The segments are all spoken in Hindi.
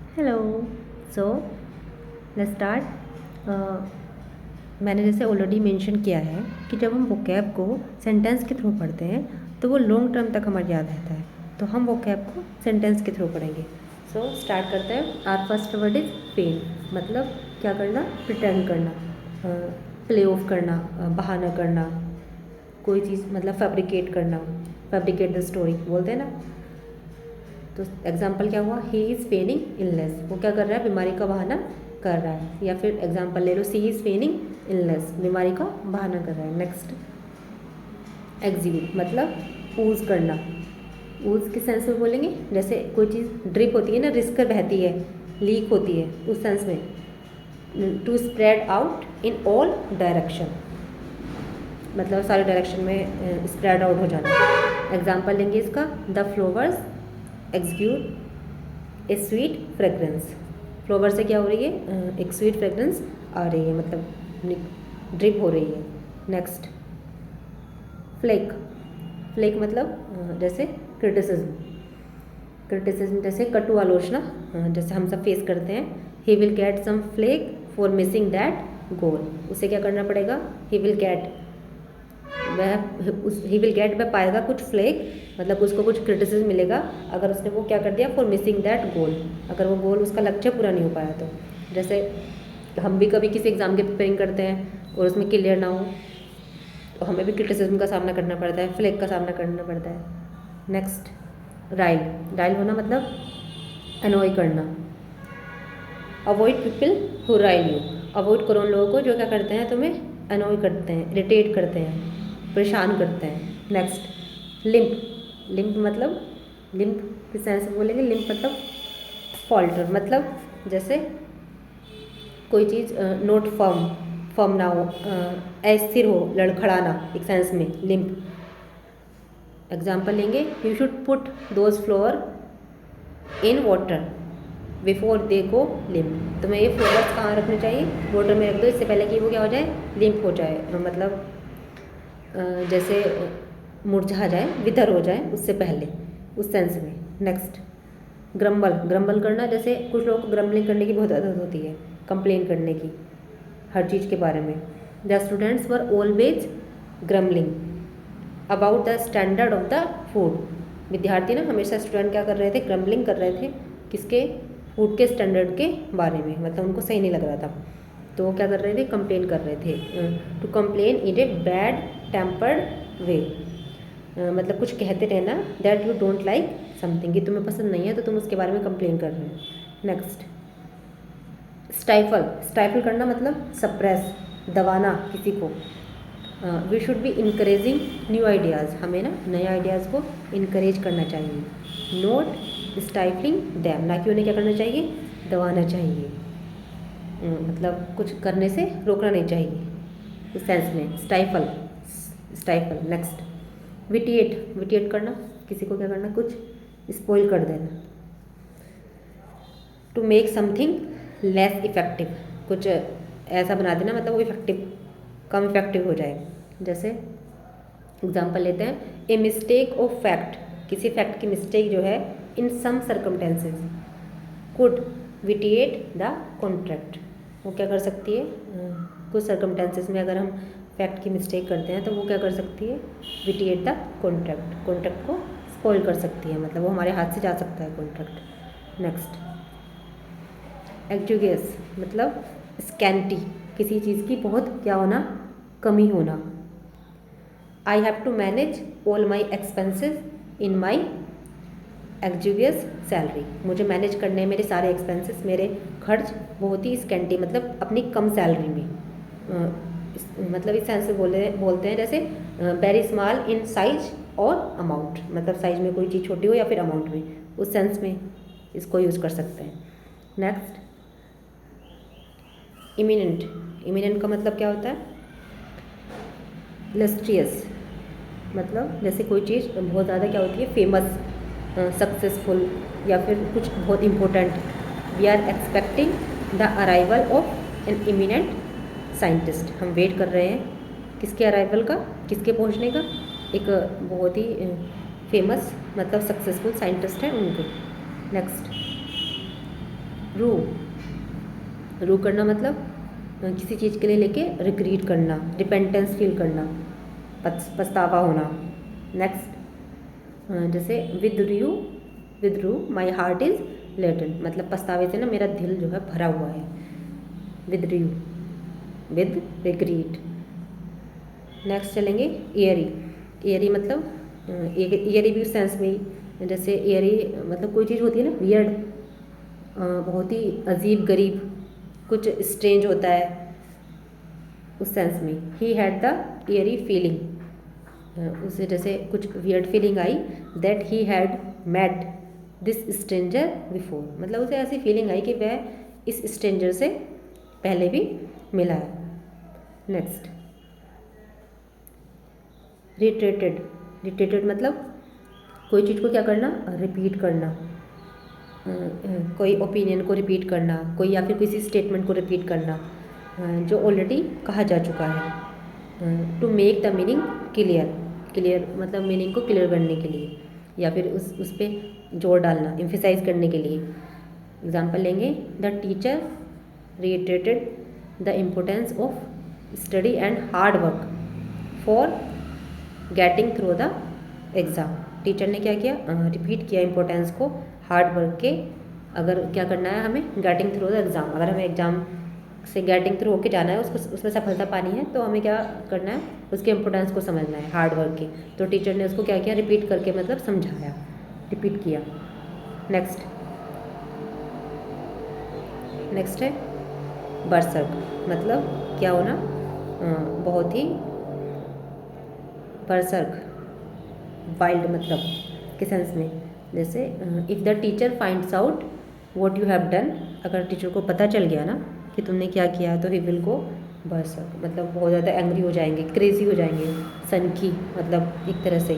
हेलो। So let's start. मैंने जैसे ऑलरेडी मेंशन किया है कि जब हम वोकैब को सेंटेंस के थ्रू पढ़ते हैं तो वो लॉन्ग टर्म तक हमारे याद रहता है। तो हम वोकैब को सेंटेंस के थ्रू पढ़ेंगे। सो स्टार्ट करते हैं। Our first word is fail, मतलब क्या करना, प्रिटेंड करना, प्ले ऑफ करना, बहाना करना, कोई चीज़ मतलब फैब्रिकेट करना, फैब्रिकेट द स्टोरी बोलते हैं ना। तो एग्जाम्पल क्या हुआ, ही इज़ फेनिंग इलनेस, वो क्या कर रहा है, बीमारी का बहाना कर रहा है। या फिर एग्जाम्पल ले लो, सी इज़ फेनिंग इलनेस, बीमारी का बहाना कर रहा है। नेक्स्ट, एग्जीक्यूट मतलब ऊज करना। ऊज किस सेंस में बोलेंगे, जैसे कोई चीज़ ड्रिप होती है ना, रिस्क कर बहती है, लीक होती है, उस सेंस में। To spread out in all direction, मतलब सारे डायरेक्शन में स्प्रेड आउट हो जाना। एग्जाम्पल लेंगे इसका, the flowers execute A sweet fragrance. Flower से क्या हो रही है, एक स्वीट फ्रेगरेंस आ रही है, मतलब ड्रिप हो रही है। Next, flake. फ्लेक मतलब जैसे क्रिटिसिज्म, क्रिटिसिज्म जैसे कटु आलोचना, जैसे हम सब फेस करते हैं। He will get some flak for missing that goal, उसे क्या करना पड़ेगा, he will get, he will get वह पाएगा कुछ फ्लेक, मतलब उसको कुछ क्रिटिसिज्म मिलेगा अगर उसने वो क्या कर दिया, फॉर मिसिंग दैट गोल, अगर वो गोल उसका लक्ष्य पूरा नहीं हो पाया तो। जैसे हम भी कभी किसी एग्ज़ाम की प्रिपेयरिंग करते हैं और उसमें क्लियर ना हो तो हमें भी क्रिटिसिज्म का सामना करना पड़ता है, फ्लेक का सामना करना पड़ता है। नेक्स्ट, राइल। राइल होना मतलब अनॉय करना। Avoid people who Rahul you, avoid करो उन लोगों को जो क्या करते हैं, तुम्हें अनॉय करते हैं, इरिटेट करते हैं, परेशान करते हैं। Next, limp. लिम्प मतलब, लिम्प किस सेंस में बोलेंगे, लिम्प मतलब फॉल्टर, मतलब जैसे कोई चीज़ नोट फर्म, फर्म ना हो, अस्थिर हो, लड़खड़ाना, एक सेंस में लिम्प। एग्जाम्पल लेंगे, you should put those floor in water before they go limp, तुम्हें ये फ्लोवर्स कहाँ रखने चाहिए, वाटर में रख दो, इससे पहले कि वो क्या हो जाए, लिम्प हो जाए, मतलब जैसे मुरझा जाए, विधर हो जाए, उससे पहले, उस सेंस में। Next, grumble. ग्रम्बल करना, जैसे कुछ लोगों को ग्रम्बलिंग करने की बहुत आदत होती है, कंप्लेन करने की हर चीज़ के बारे में। The students were always grumbling about the standard of the food, विद्यार्थी ना हमेशा, स्टूडेंट क्या कर रहे थे, ग्रम्बलिंग कर रहे थे, किसके, फूड के स्टैंडर्ड के बारे में, मतलब उनको सही नहीं लग रहा था, तो वो क्या कर रहे थे, कंप्लेन कर रहे थे। To complain in a bad tempered way, मतलब कुछ कहते रहना, that you don't like something, कि तुम्हें पसंद नहीं है तो तुम उसके बारे में कंप्लेन कर रहे हो। Next, stifle. स्टाइफल करना मतलब सप्रेस, दबाना किसी को। We should be encouraging new ideas, हमें ना नए आइडियाज़ को इनकरेज करना चाहिए। नोट स्टाइफलिंग दैम, ना कि उन्हें क्या करना चाहिए, दबाना चाहिए, मतलब कुछ करने से रोकना नहीं चाहिए, इस सेंस में stifle, stifle. Next, vitiate. Vitiate करना, किसी को क्या करना, कुछ स्पॉइल कर देना। To make something less effective, कुछ ऐसा बना देना, मतलब वो इफेक्टिव, कम इफेक्टिव हो जाए। जैसे एग्जांपल लेते हैं, ए मिस्टेक ऑफ फैक्ट, किसी फैक्ट की मिस्टेक जो है, in some circumstances could vitiate the contract, वो क्या कर सकती है, कुछ सर्कमटेंसेस में अगर हम फैक्ट की मिस्टेक करते हैं तो वो क्या कर सकती है, विटिएट द कॉन्ट्रैक्ट, कॉन्ट्रैक्ट को स्पॉइल कर सकती है, मतलब वो हमारे हाथ से जा सकता है कॉन्ट्रैक्ट। नेक्स्ट, एक्जुगियस मतलब स्कैंटी, किसी चीज़ की बहुत क्या होना, कमी होना। I have to manage all my expenses in my exiguous salary, मुझे मैनेज करने, मेरे सारे एक्सपेंसेस, मेरे खर्च बहुत ही स्कैंटी, मतलब अपनी कम सैलरी में, मतलब इस सेंस से बोलते हैं जैसे वेरी स्मॉल इन साइज और अमाउंट, मतलब साइज में कोई चीज़ छोटी हो या फिर अमाउंट में, उस सेंस में इसको यूज़ कर सकते हैं। Next, imminent. इमिनेंट का मतलब क्या होता है, इलस्ट्रियस, मतलब जैसे कोई चीज़ बहुत ज़्यादा क्या होती है, फेमस, सक्सेसफुल, या फिर कुछ बहुत important. We are expecting the arrival of an eminent scientist, हम वेट कर रहे हैं किसके अराइवल का, किसके पहुंचने का, एक बहुत ही फेमस मतलब सक्सेसफुल साइंटिस्ट है उनके। नेक्स्ट, रू रू करना मतलब किसी चीज़ के लिए लेके रिग्रेट करना, रिपेंटेंस फील करना, पछतावा होना। नेक्स्ट जैसे विद रू माई हार्ट इज़ लेटन, मतलब पछतावे से ना मेरा दिल जो है भरा हुआ है। With regret. नेक्स्ट चलेंगे एयरी मतलब एयरी भी उस सेंस में ही, जैसे एयरी मतलब कोई चीज़ होती है ना वियर्ड, बहुत ही अजीब गरीब, कुछ स्ट्रेंज होता है, उस सेंस में। He had the eerie feeling, उसे जैसे कुछ वियर्ड फीलिंग आई, that he had met this stranger before, मतलब उसे ऐसी फीलिंग आई कि वह इस स्ट्रेंजर से पहले भी मिला है। नेक्स्ट रिट्रेटेड मतलब कोई चीज़ को क्या करना, रिपीट करना, कोई ओपिनियन को रिपीट करना, कोई या फिर किसी स्टेटमेंट को रिपीट करना जो ऑलरेडी कहा जा चुका है। To make the meaning clear मतलब मीनिंग को क्लियर करने के लिए, या फिर उस पर जोर डालना, एम्फेसाइज करने के लिए। एग्जाम्पल लेंगे, the teacher reiterated the importance of study and hard work for getting through the exam. Teacher ने क्या किया, रिपीट किया इम्पोर्टेंस को हार्ड वर्क के, अगर क्या करना है हमें गेटिंग थ्रू द एग्ज़ाम, अगर हमें एग्ज़ाम से गेटिंग थ्रू होके जाना है, उसको उसमें सफलता पानी है, तो हमें क्या करना है, उसके इम्पोर्टेंस को समझना है हार्ड वर्क के। तो टीचर ने उसको क्या किया, रिपीट करके मतलब समझाया, रिपीट किया। नेक्स्ट है बरसर्क, मतलब क्या होना, बहुत ही बरसर्क, वाइल्ड मतलब के सेंस में। जैसे if the teacher finds out what you have done, अगर टीचर को पता चल गया ना कि तुमने क्या किया, तो ही विल गो बरसर्क, मतलब बहुत ज़्यादा एंग्री हो जाएंगे, क्रेजी हो जाएंगे, सनकी मतलब एक तरह से।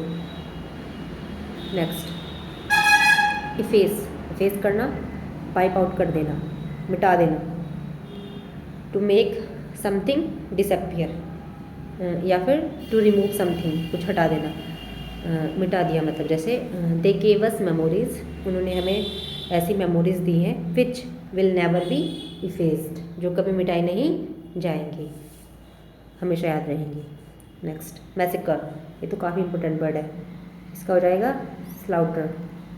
नेक्स्ट इफेस करना, वाइप आउट कर देना, मिटा देना। टू मेक समथिंग डिसअपियर, या फिर टू रिमूव समथिंग, कुछ हटा देना, मिटा दिया मतलब। जैसे दे गेव अस मेमोरीज, उन्होंने हमें ऐसी मेमोरीज दी हैं which will never be effaced, जो कभी मिटाई नहीं जाएंगी, हमेशा याद रहेंगी। नेक्स्ट मैसेकर, ये तो काफ़ी इंपॉर्टेंट वर्ड है, इसका हो जाएगा स्लाउटर,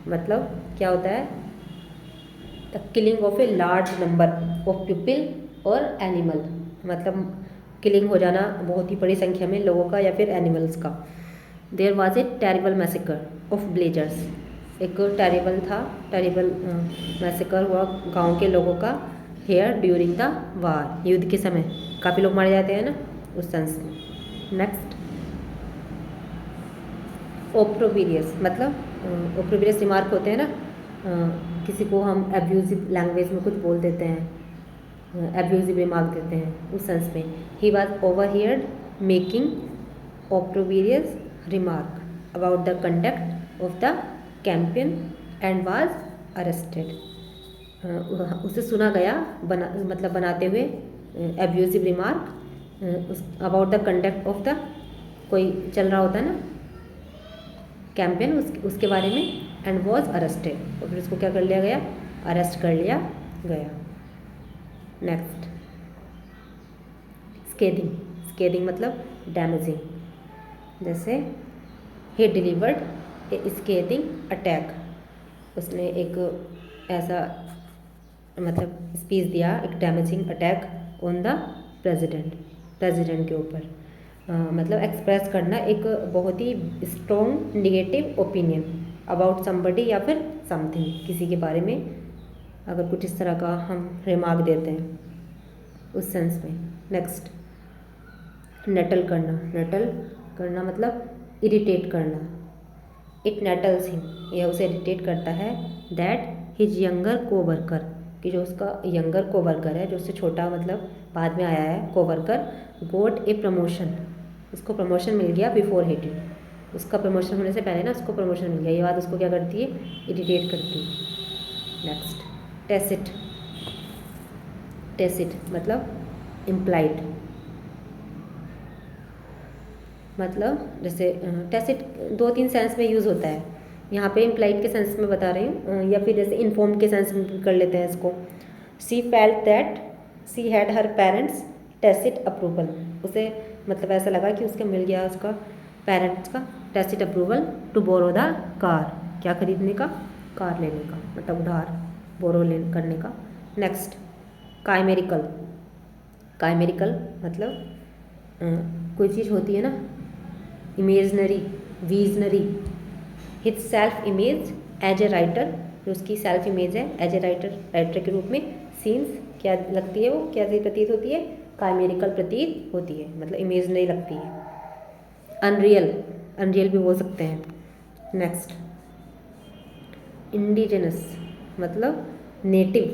मतलब क्या होता है, the killing of a large number of people और एनिमल, मतलब किलिंग हो जाना बहुत ही बड़ी संख्या में लोगों का या फिर एनिमल्स का। There was a terrible massacre of villagers, एक टेरिबल मैसेकर हुआ गांव के लोगों का, हेयर ड्यूरिंग द वार, युद्ध के समय काफ़ी लोग मारे जाते हैं ना, उस सेंस में। नेक्स्ट ओप्रोबिरियस, मतलब ओप्रोबिरियस रिमार्क होते हैं ना, किसी को हम एब्यूजिव लैंग्वेज में कुछ बोल देते हैं, एब्यूजिव रिमार्क देते हैं, उस सेंस में। He was overheard making opprobrious remark about the conduct of the campaign and was arrested, उसे सुना गया मतलब बनाते हुए abusive remark about the conduct of the, कोई चल रहा होता है ना कैंपेन, उसके बारे में, एंड वाज अरेस्टेड, और फिर उसको क्या कर लिया गया, अरेस्ट कर लिया गया। नेक्स्ट स्केदिंग मतलब डैमेजिंग, जैसे ही डिलीवर्ड ए स्केदिंग अटैक, उसने एक ऐसा मतलब स्पीच दिया, एक damaging attack on the president के ऊपर, मतलब एक्सप्रेस करना एक बहुत ही strong negative opinion about somebody या फिर समथिंग, किसी के बारे में अगर कुछ इस तरह का हम रिमार्क देते हैं, उस सेंस में। नेक्स्ट नटल करना मतलब इरिटेट करना, इट नेटल्स हिम, यह उसे इरिटेट करता है, दैट हिज यंगर कोवर्कर, कि जो उसका यंगर कोवर्कर है, जो उससे छोटा मतलब बाद में आया है कोवर्कर, गोट ए प्रमोशन, उसको प्रमोशन मिल गया बिफोर ही डिड, उसका प्रमोशन होने से पहले ना उसको प्रमोशन मिल गया, ये बात उसको क्या करती है, इरिटेट करती है। नेक्स्ट टेसिट मतलब इम्प्लाइड, मतलब जैसे टेसिट 2-3 सेंस में यूज़ होता है, यहाँ पे इम्प्लाइड के सेंस में बता रही हूँ, या फिर जैसे इन्फॉर्म के सेंस में कर लेते हैं इसको। She felt that she had her parents tacit approval, उसे मतलब ऐसा लगा कि उसके मिल गया उसका पेरेंट्स का tacit approval to borrow the car, क्या खरीदने का, कार लेने का, मतलब उधार बोरो करने का। नेक्स्ट काइमेरिकल, काइमेरिकल मतलब कोई चीज़ होती है ना imaginary, visionary. His self image as a writer, जो उसकी सेल्फ इमेज है एज ए राइटर, राइटर के रूप में सीन्स क्या लगती है, वो कैसी प्रतीत होती है, काइमेरिकल प्रतीत होती है, मतलब इमेजनरी लगती है। अनरियल, अनरियल भी बोल सकते हैं। नेक्स्ट इंडिजिनस मतलब नेटिव,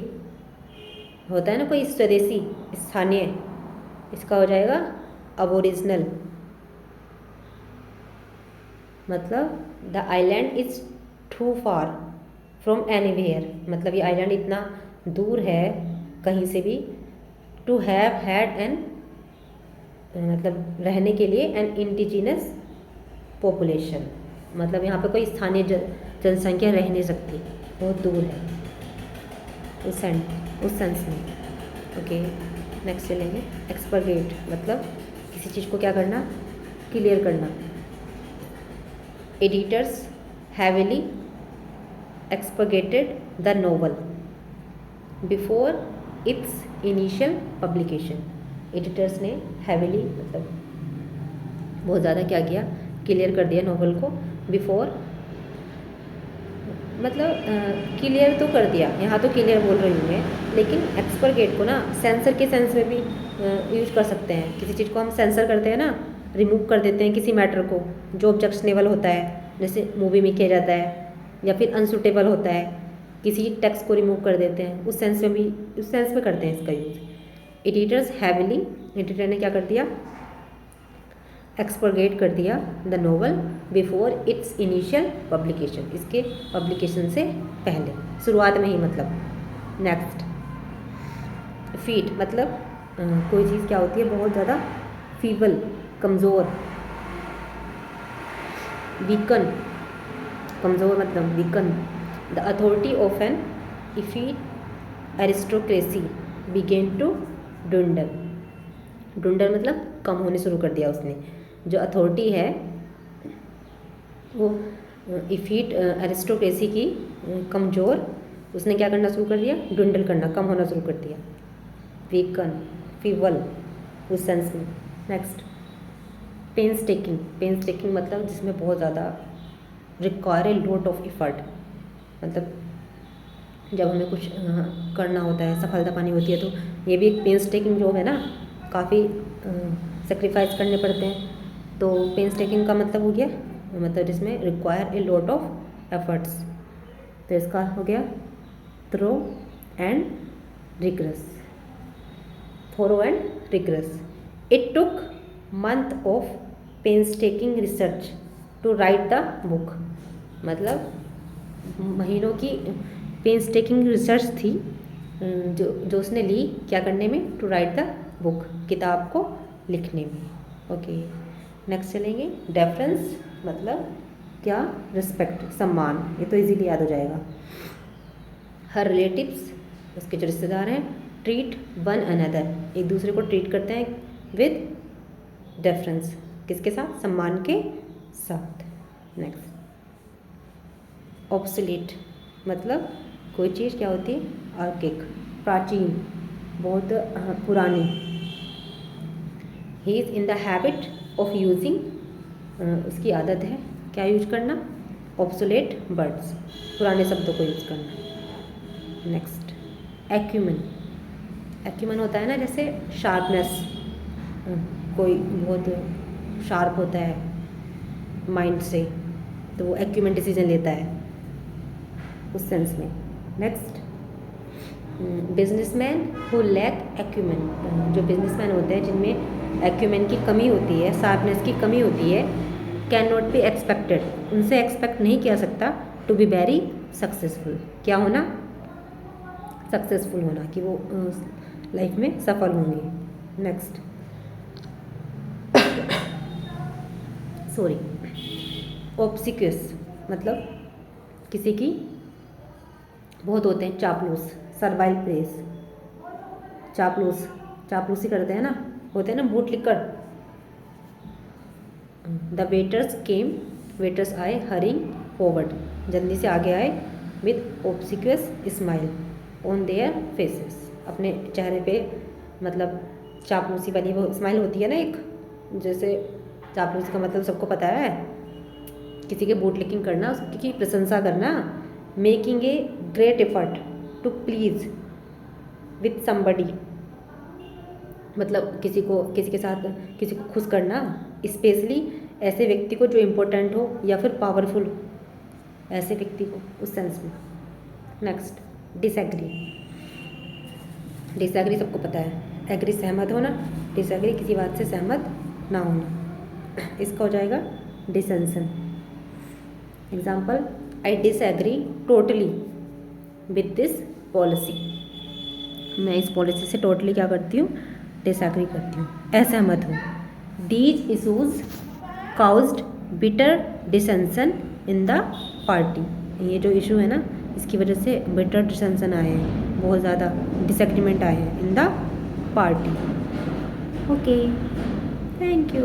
होता है ना कोई स्वदेशी स्थानीय, इसका हो जाएगा अबोरिजिनल, मतलब the island is too far from anywhere, मतलब ये आइलैंड इतना दूर है कहीं से भी, टू हैव हैड एन मतलब रहने के लिए एन इंडिजिनस पॉपुलेशन, मतलब यहाँ पे कोई स्थानीय जनसंख्या रह नहीं सकती, बहुत दूर है उस सेंस में। ओके नेक्स्ट चलेंगे। एक्सपर्गेट मतलब किसी चीज़ को क्या करना, क्लियर करना। Editors heavily expurgated the novel before its initial publication, editors ने हैविली मतलब बहुत ज़्यादा क्या किया, क्लियर कर दिया नोवेल को, बिफोर मतलब क्लियर तो कर दिया, यहाँ तो क्लियर बोल रही हूँ मैं, लेकिन एक्सपर्गेट को ना सेंसर के सेंस में भी यूज कर सकते हैं। किसी चीज़ को हम सेंसर करते हैं ना, रिमूव कर देते हैं किसी मैटर को जो ऑब्जेक्शनेबल होता है, जैसे मूवी में किया जाता है, या फिर अनसुटेबल होता है, किसी टेक्स्ट को रिमूव कर देते हैं, उस सेंस में भी, उस सेंस में करते हैं इसका यूज़। एडिटर्स हैविली, एडिटर ने क्या कर दिया, एक्सपर्गेट कर दिया the novel before its initial publication, इसके पब्लिकेशन से पहले, शुरुआत में ही मतलब। नेक्स्ट फीट मतलब कोई चीज़ क्या होती है, बहुत ज़्यादा फीबल, कमज़ोर। वीकन, कमज़ोर मतलब weaken. The authority of an effete aristocracy began to dwindle, dwindle मतलब कम होने शुरू कर दिया उसने, जो अथॉरिटी है वो इफीट एरिस्टोक्रेसी की कमज़ोर, उसने क्या करना शुरू कर दिया, डुंडल करना, कम होना शुरू कर दिया। वीकन, फीबल उस सेंस में। Next painstaking, painstaking मतलब जिसमें बहुत ज़्यादा require a lot of effort, मतलब जब हमें कुछ करना होता है, सफलता पानी होती है, तो ये भी एक पेंस टेकिंग जॉब है ना, काफ़ी सेक्रीफाइस करने पड़ते हैं। तो पेंस टेकिंग का मतलब हो गया, मतलब जिसमें require a lot of efforts, तो इसका हो गया thorough and rigorous, thorough and rigorous. It took month of painstaking research to write the book, मतलब महीनों की पेंस टेकिंग रिसर्च थी जो उसने ली क्या करने में, टू राइट द बुक, किताब को लिखने में। ओके नेक्स्ट चलेंगे। डेफरेंस मतलब क्या, रिस्पेक्ट, सम्मान, ये तो इजीली याद हो जाएगा। हर रिलेटिव्स उसके जो रिश्तेदार हैं, ट्रीट वन अनदर, एक दूसरे को ट्रीट करते हैं विद डेफरेंस, किसके साथ, सम्मान के साथ। नेक्स्ट ऑब्सोलीट मतलब कोई चीज़ क्या होती है, आर्किक, प्राचीन, बहुत पुरानी। He is in the habit of using, उसकी आदत है क्या यूज करना, ऑब्सोलेट वर्ड्स, पुराने शब्दों को यूज करना। नेक्स्ट एक्यूमेन, एक्यूमेन होता है ना जैसे शार्पनेस, कोई बहुत शार्प होता है माइंड से, तो वो एक्यूमेन डिसीजन लेता है उस सेंस में। Next businessman who lack acumen, जो बिजनेसमैन होते हैं जिनमें एक्यूमेन की कमी होती है, शार्पनेस की कमी होती है, कैन नॉट बी एक्सपेक्टेड, उनसे एक्सपेक्ट नहीं किया सकता, टू बी वेरी सक्सेसफुल, क्या होना, सक्सेसफुल होना, कि वो लाइफ में सफल होंगे। नेक्स्ट सॉरी ऑब्सिक्यूस मतलब किसी की बहुत होते हैं चापलूस, सर्वाइल प्रेस, चापलूसी करते हैं ना, होते हैं ना बूट लिकर। द वेटर्स आए हरिंग फॉरवर्ड, जल्दी से आगे आए, with obsequious smile on their faces, अपने चेहरे पे मतलब चापलूसी वाली वो स्माइल होती है ना एक, जैसे चापलूसी का मतलब सबको पता है, किसी के बूट लिकिंग करना, उसकी प्रशंसा करना। Making a great effort to please with somebody, मतलब किसी के साथ किसी को खुश करना, स्पेशली ऐसे व्यक्ति को जो इम्पोर्टेंट हो या फिर पावरफुल हो, ऐसे व्यक्ति को, उस सेंस में। नेक्स्ट डिसएग्री सबको पता है, एग्री सहमत होना, डिसएग्री किसी बात से सहमत ना होना, इसका हो जाएगा डिसेंशन। Example, I disagree totally with this policy, मैं इस पॉलिसी से टोटली क्या करती हूँ, डिसएग्री करती हूँ, असहमत हूँ। These issues caused bitter डिसेंशन in the party, ये जो इशू है ना, इसकी वजह से बिटर डिसेंशन आए हैं, बहुत ज़्यादा डिसएग्रीमेंट आए हैं in the party. Okay, thank you.